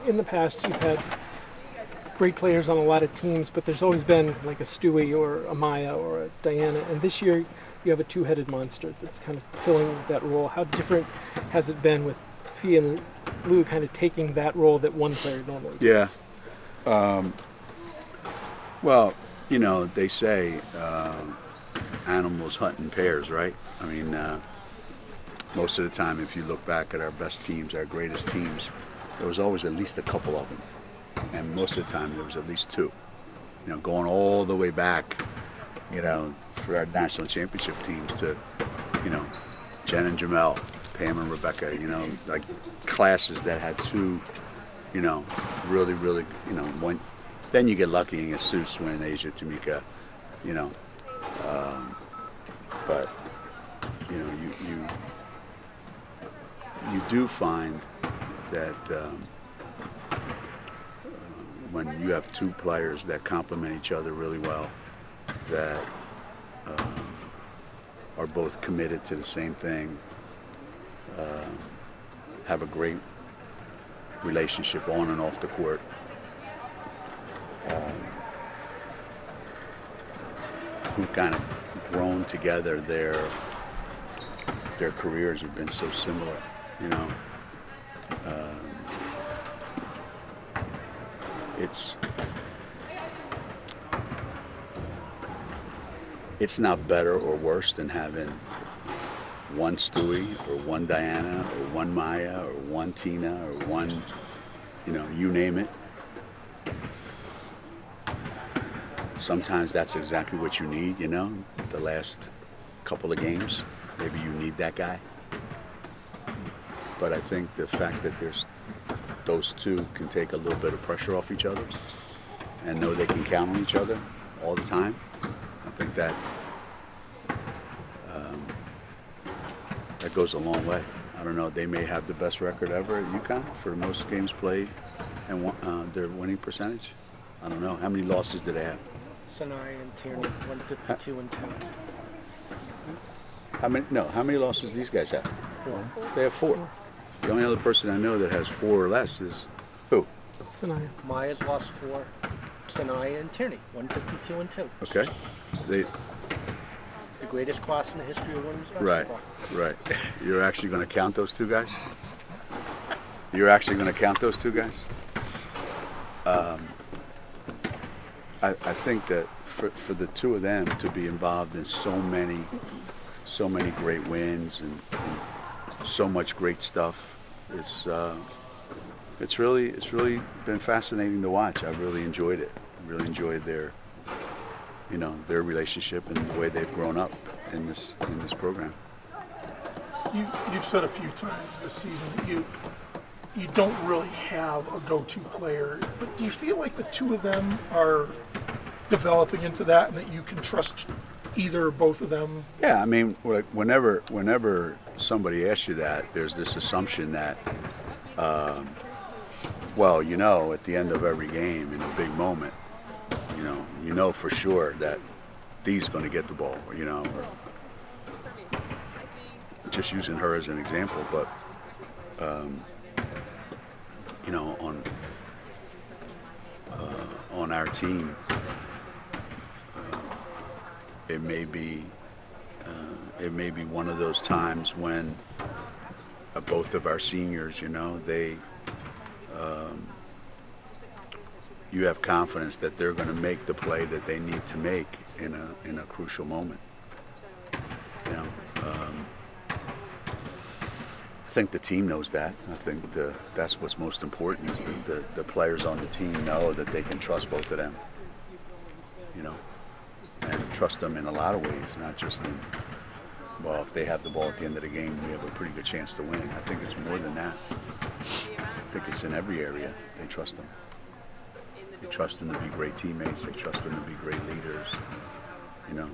in the past you've had great players on a lot of teams, but there's always been like a Stewie or a Maya or a Diana, and this year you have a two-headed monster that's kind of filling that role. How different has it been with Fee and Lou kind of taking that role that one player normally takes? Yeah. Well, you know, they say animals hunt in pairs, right? I mean, most of the time, if you look back at our best teams, our greatest teams, there was always at least a couple of them. And most of the time, there was at least two. You know, going all the way back, you know, for our national championship teams to, you know, Jen and Jamel, Pam and Rebecca, you know, like classes that had two, you know, really, really, you know, one. Then you get lucky and get Sue, Swin, Asia, Tamika, you know. But, you know, you do find that when you have two players that complement each other really well, that are both committed to the same thing, have a great relationship on and off the court, who've kind of grown together. Their careers have been so similar, you know. It's not better or worse than having one Stewie or one Diana or one Maya or one Tina or one, you know, you name it. Sometimes that's exactly what you need, you know, the last couple of games. Maybe you need that guy. But I think the fact that those two can take a little bit of pressure off each other and know they can count on each other all the time, I think that that goes a long way. I don't know, they may have the best record ever at UConn for the most games played and their winning percentage. I don't know. How many losses do they have? Sinai and Tierney, 152 and 2. How many losses do these guys have? 4. They have 4. The only other person I know that has 4 or less is who? Sinai. Maya's lost 4. Sinai and Tierney, 152 and 2. Okay. The greatest class in the history of women's basketball. Right. You're actually going to count those two guys? You're actually going to count those two guys? I think that for the two of them to be involved in so many great wins and so much great stuff, it's really been fascinating to watch. I really enjoyed it. I really enjoyed their relationship and the way they've grown up in this program. You've said a few times this season that you don't really have a go-to player, but do you feel like the two of them are developing into that and that you can trust either or both of them? Yeah, I mean, whenever somebody asks you that, there's this assumption that, well, you know, at the end of every game in a big moment, you know for sure that Dee's going to get the ball, you know, or just using her as an example, but, you know, on our team, it may be one of those times when both of our seniors, you know, you have confidence that they're going to make the play that they need to make in a crucial moment. You know, I think the team knows that. I think that's what's most important is the players on the team know that they can trust both of them. You know, and trust them in a lot of ways, not just in, well, if they have the ball at the end of the game, we have a pretty good chance to win. I think it's more than that. I think it's in every area. They trust them. They trust them to be great teammates. They trust them to be great leaders. You know,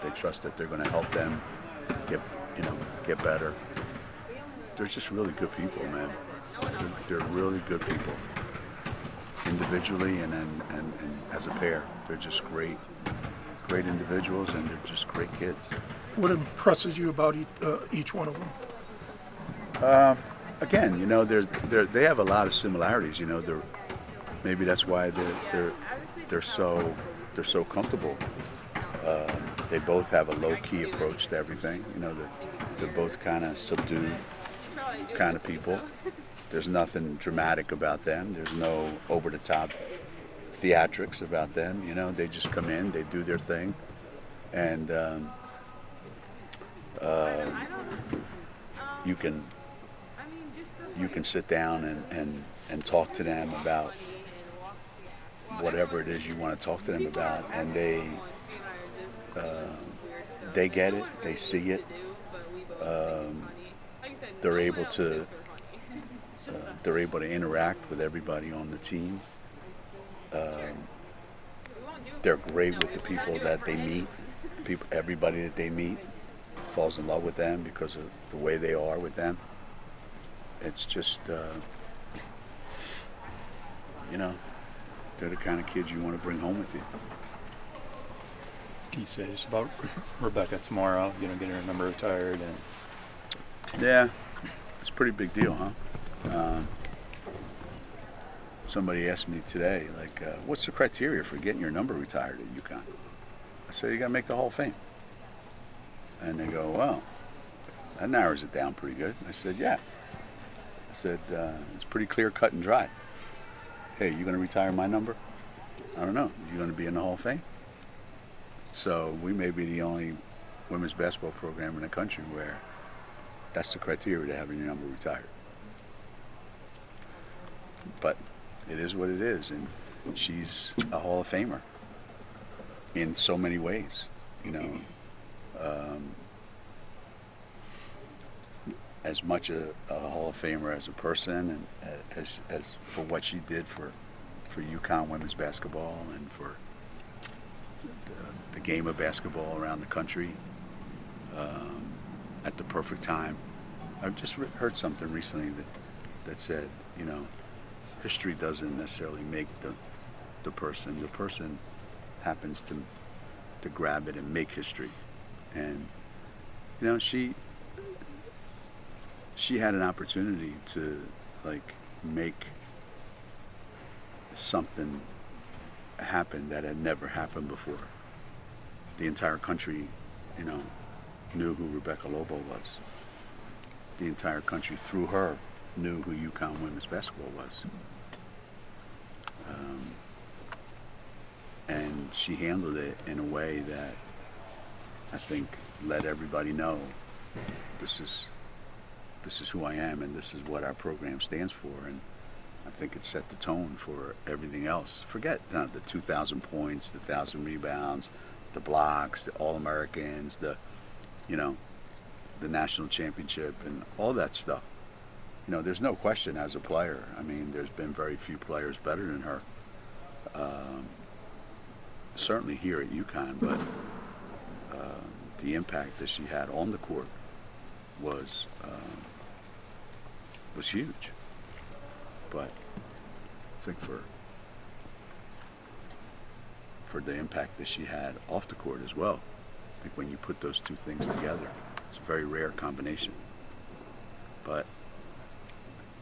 they trust that they're going to help them get better. They're just really good people, man. They're really good people, individually and as a pair. They're just great individuals, and they're just great kids. What impresses you about each one of them? again, you know, they have a lot of similarities. You know, maybe that's why they're so comfortable. They both have a low-key approach to everything. You know, they're both kind of subdued kind of people. There's nothing dramatic about them. There's no over-the-top theatrics about them. You know, they just come in, they do their thing, and you can sit down and talk to them about whatever it is you want to talk to them about, and they get it, they see it. They're able to interact with everybody on the team. They're great with the people that they meet. Everybody that they meet falls in love with them because of the way they are with them. It's just, you know, they're the kind of kids you want to bring home with you. Can you say just about Rebecca tomorrow, you know, getting her number retired? And Yeah, it's a pretty big deal, huh? Somebody asked me today, like, what's the criteria for getting your number retired at UConn? I said, you got to make the Hall of Fame. And they go, well, that narrows it down pretty good. I said, yeah. I said, it's pretty clear, cut and dry. Hey, you going to retire my number? I don't know. You going to be in the Hall of Fame? So we may be the only women's basketball program in the country where that's the criteria to having your number retired. But it is what it is, and she's a Hall of Famer in so many ways, you know. As much a Hall of Famer as a person, and as for what she did for UConn women's basketball and for the game of basketball around the country at the perfect time. I've just heard something recently that said, you know, history doesn't necessarily make the person. The person happens to grab it and make history. And, you know, she had an opportunity to, like, make something happen that had never happened before. The entire country, you know, knew who Rebecca Lobo was. The entire country, through her, knew who UConn women's basketball was. And she handled it in a way that I think let everybody know this is who I am and this is what our program stands for. And I think it set the tone for everything else. Forget the 2,000 points, the 1,000 rebounds, the blocks, the All-Americans, the national championship and all that stuff. You know, there's no question as a player. I mean, there's been very few players better than her. Certainly here at UConn, but the impact that she had on the court was huge. But I think for the impact that she had off the court as well, I think when you put those two things together, it's a very rare combination. But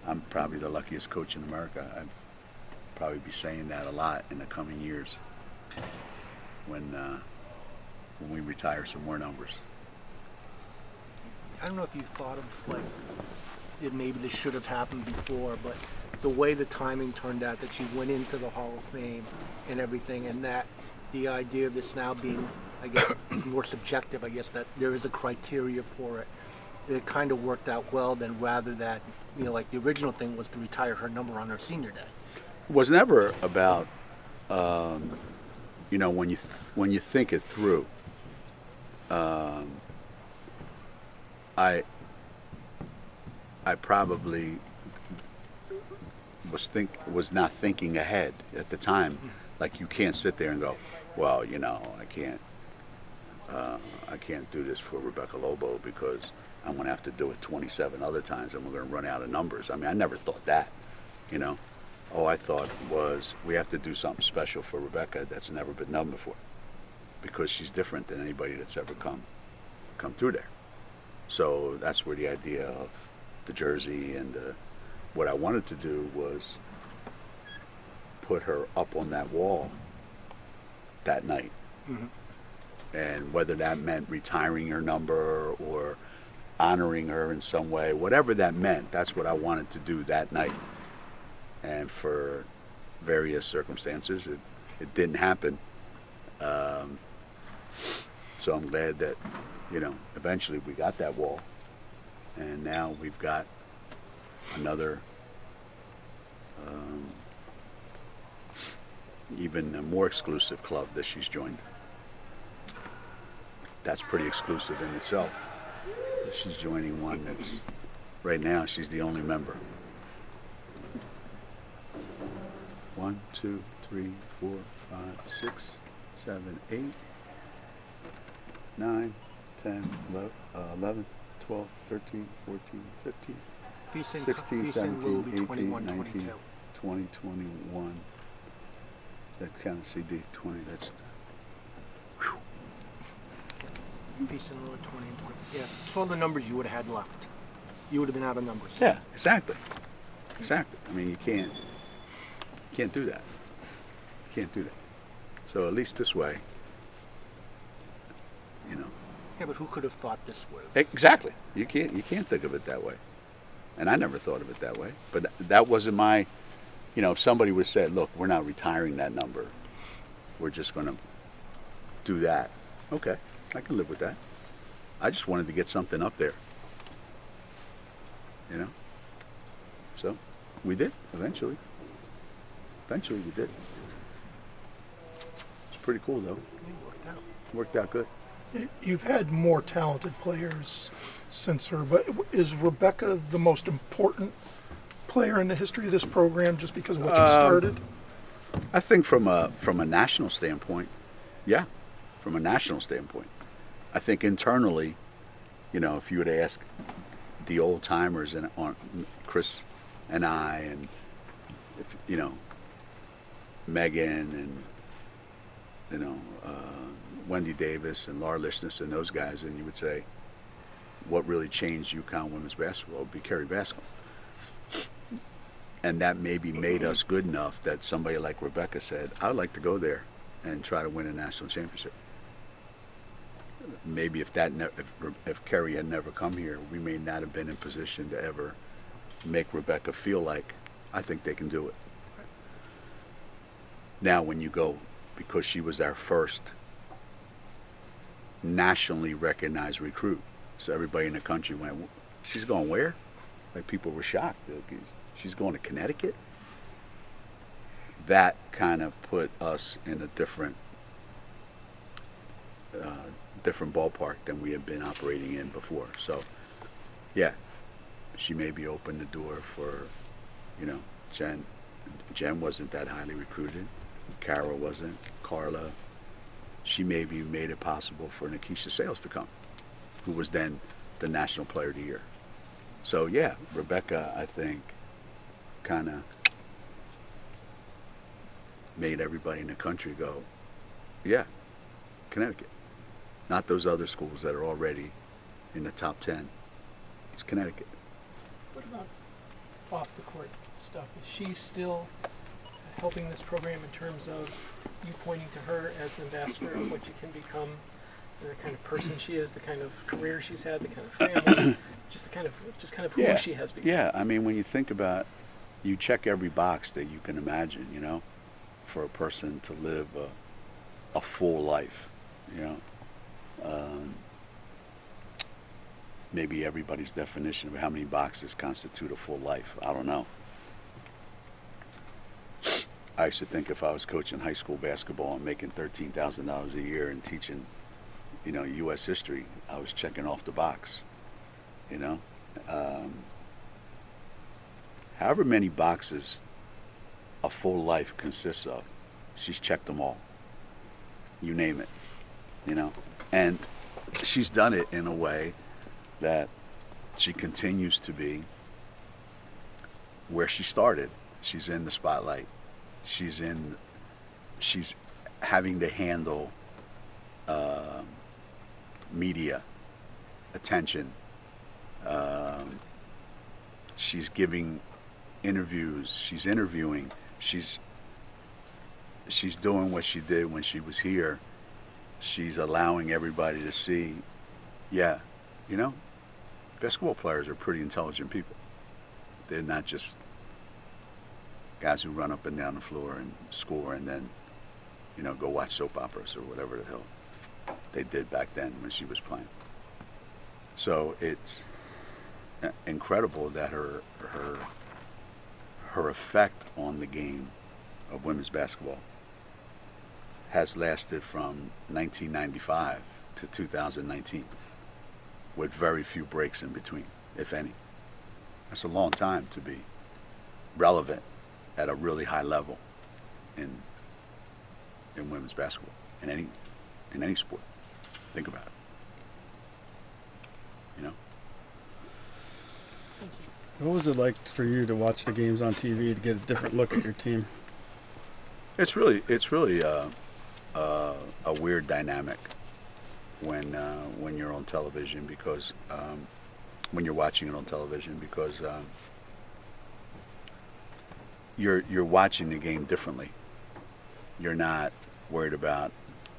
I'm probably the luckiest coach in America. I'd probably be saying that a lot in the coming years when we retire some more numbers. I don't know if you've thought of, like, that maybe this should have happened before, but the way the timing turned out, that she went into the Hall of Fame and everything, and that the idea of this now being, I guess, more subjective, I guess, that there is a criteria for it. It kind of worked out well then, rather than, you know, like the original thing was to retire her number on her senior day. It was never about, you know, when you think it through. I probably was not thinking ahead at the time. Like, you can't sit there and go, well, you know, I can't do this for Rebecca Lobo because I'm going to have to do it 27 other times and we're going to run out of numbers. I mean, I never thought that, you know. All I thought was we have to do something special for Rebecca that's never been done before because she's different than anybody that's ever come through there. So that's where the idea of the jersey and what I wanted to do was put her up on that wall that night. And whether that meant retiring her number or honoring her in some way, whatever that meant, that's what I wanted to do that night. And for various circumstances, it didn't happen. So I'm glad that, eventually we got that wall. And now we've got another, even a more exclusive club that she's joined. That's pretty exclusive in itself. She's joining one that's, right now, she's the only member. 1, 2, 3, 4, 5, 6, 7, 8, 9, 10, 11, 12, 13, 14, 15, Beeson 16, Beeson will 17, be 18, 21, 19, 22. 20, 21. That kind of CD 20. That's Beeson will be 20 and 20. Yeah, it's all the numbers you would have had left. You would have been out of numbers. yeah, exactly. Exactly. I mean, you can't do that. You can't do that. So at least this way, Yeah, but who could have thought this would have? Exactly. You can't think of it that way. And I never thought of it that way. But that wasn't my, if somebody would have said, look, we're not retiring that number. We're just going to do that. Okay, I can live with that. I just wanted to get something up there. So we did, eventually. Eventually we did. It's pretty cool, though. It worked out. Worked out good. You've had more talented players since her, but is Rebecca the most important player in the history of this program just because of what you started? I think from a national standpoint, yeah, from a national standpoint. I think internally, if you would ask the old timers and on Chris and I and Megan and Wendy Davis and Laura Lishnas and those guys, and you would say, what really changed UConn women's basketball would be Kerry Bascom. And that maybe made us good enough that somebody like Rebecca said, I'd like to go there and try to win a national championship. Maybe if Kerry had never come here, we may not have been in position to ever make Rebecca feel like, I think they can do it. Now when you go, because she was our first nationally recognized recruit, so everybody in the country went, she's going where? Like, people were shocked. She's going to Connecticut? That kind of put us in a different ballpark than we had been operating in before. So, yeah, she maybe opened the door for, Jen. Jen wasn't that highly recruited. Carol wasn't. Carla. She maybe made it possible for Nikisha Sales to come, who was then the National Player of the Year. So, yeah, Rebecca, I think, kind of made everybody in the country go, yeah, Connecticut. Not those other schools that are already in the top 10. It's Connecticut. What about off the court stuff? Is she still helping this program in terms of you pointing to her as an ambassador of what you can become, the kind of person she is, the kind of career she's had, the kind of family, just kind of who she has become? Yeah, I mean, when you think about, you check every box that you can imagine, for a person to live a full life, maybe everybody's definition of how many boxes constitute a full life, I don't know. I used to think if I was coaching high school basketball and making $13,000 a year and teaching, U.S. history, I was checking off the box, However many boxes a full life consists of, she's checked them all. You name it, And she's done it in a way that she continues to be where she started. She's in the spotlight. She's having to handle media attention, she's giving interviews, she's interviewing, she's doing what she did when she was here. She's allowing everybody to see, yeah, you know, basketball players are pretty intelligent people. They're not just guys who run up and down the floor and score and then, you know, go watch soap operas or whatever the hell they did back then when she was playing. So it's incredible that her effect on the game of women's basketball has lasted from 1995 to 2019 with very few breaks in between, if any. That's a long time to be relevant at a really high level in women's basketball, in any sport. Think about it. You know? What was it like for you to watch the games on TV to get a different look at your team? It's really a weird dynamic when you're on television because when you're watching it on television because you're watching the game differently. You're not worried about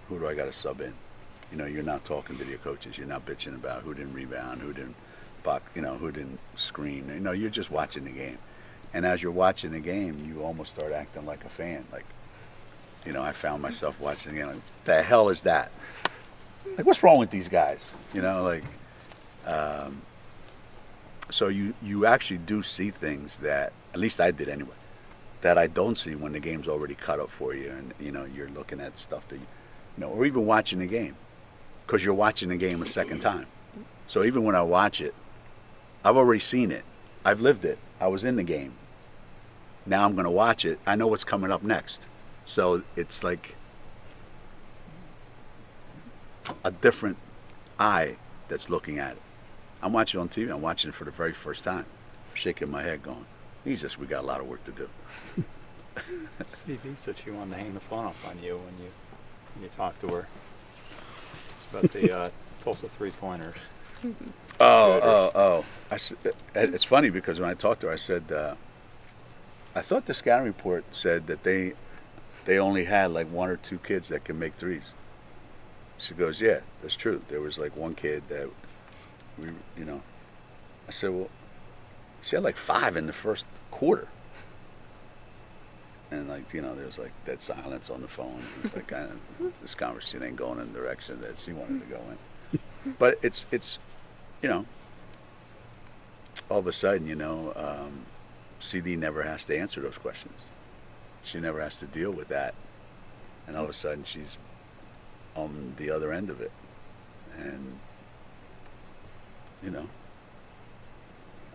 who do I got to sub in. You know, you're not talking to your coaches. You're not bitching about who didn't rebound, who didn't block, you know, who didn't screen. You know, you're just watching the game. And as you're watching the game, you almost start acting like a fan. Like, you know, I found myself watching the game. Like, the hell is that? Like, what's wrong with these guys? You know, like, so you actually do see things that, at least I did anyway, that I don't see when the game's already cut up for you. And, you know, you're looking at stuff that, you know, or even watching the game. Because you're watching the game a second time. So even when I watch it, I've already seen it. I've lived it. I was in the game. Now I'm going to watch it. I know what's coming up next. So it's like a different eye that's looking at it. I'm watching it on TV. I'm watching it for the very first time. I'm shaking my head going, Jesus, we got a lot of work to do. CV said she wanted to hang the phone up on you when you talked to her. About the Tulsa three-pointers. Oh. It's funny because when I talked to her, I said, I thought the scouting report said that they only had like one or two kids that can make threes. She goes, yeah, that's true. There was like one kid that you know. I said, well, she had like 5 in the first quarter. And like, you know, there was like dead silence on the phone. It was like kind of this conversation ain't going in the direction that she wanted to go in. But it's you know, all of a sudden, you know, CD never has to answer those questions. She never has to deal with that. And all of a sudden she's on the other end of it. And, you know,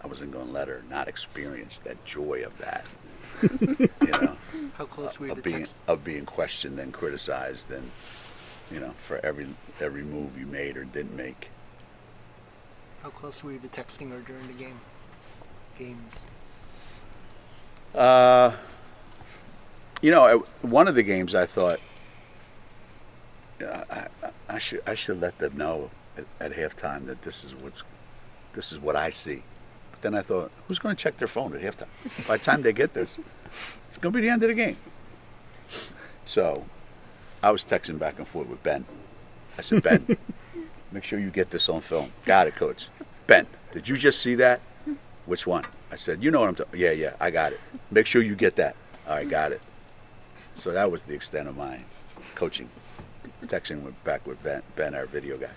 I wasn't going to let her not experience that joy of that. You know, How close were you to of being questioned and criticized, and you know, for every move you made or didn't make. How close were you to texting her during the games? You know, one of the games I thought I should let them know at halftime that this is what I see. But then I thought, who's going to check their phone at halftime? By the time they get this, it's going to be the end of the game. So I was texting back and forth with Ben. I said, Ben, make sure you get this on film. Got it, Coach. Ben, did you just see that? Which one? I said, you know what I'm talking about. Yeah, I got it. Make sure you get that. All right, got it. So that was the extent of my coaching, texting back with Ben, our video guy.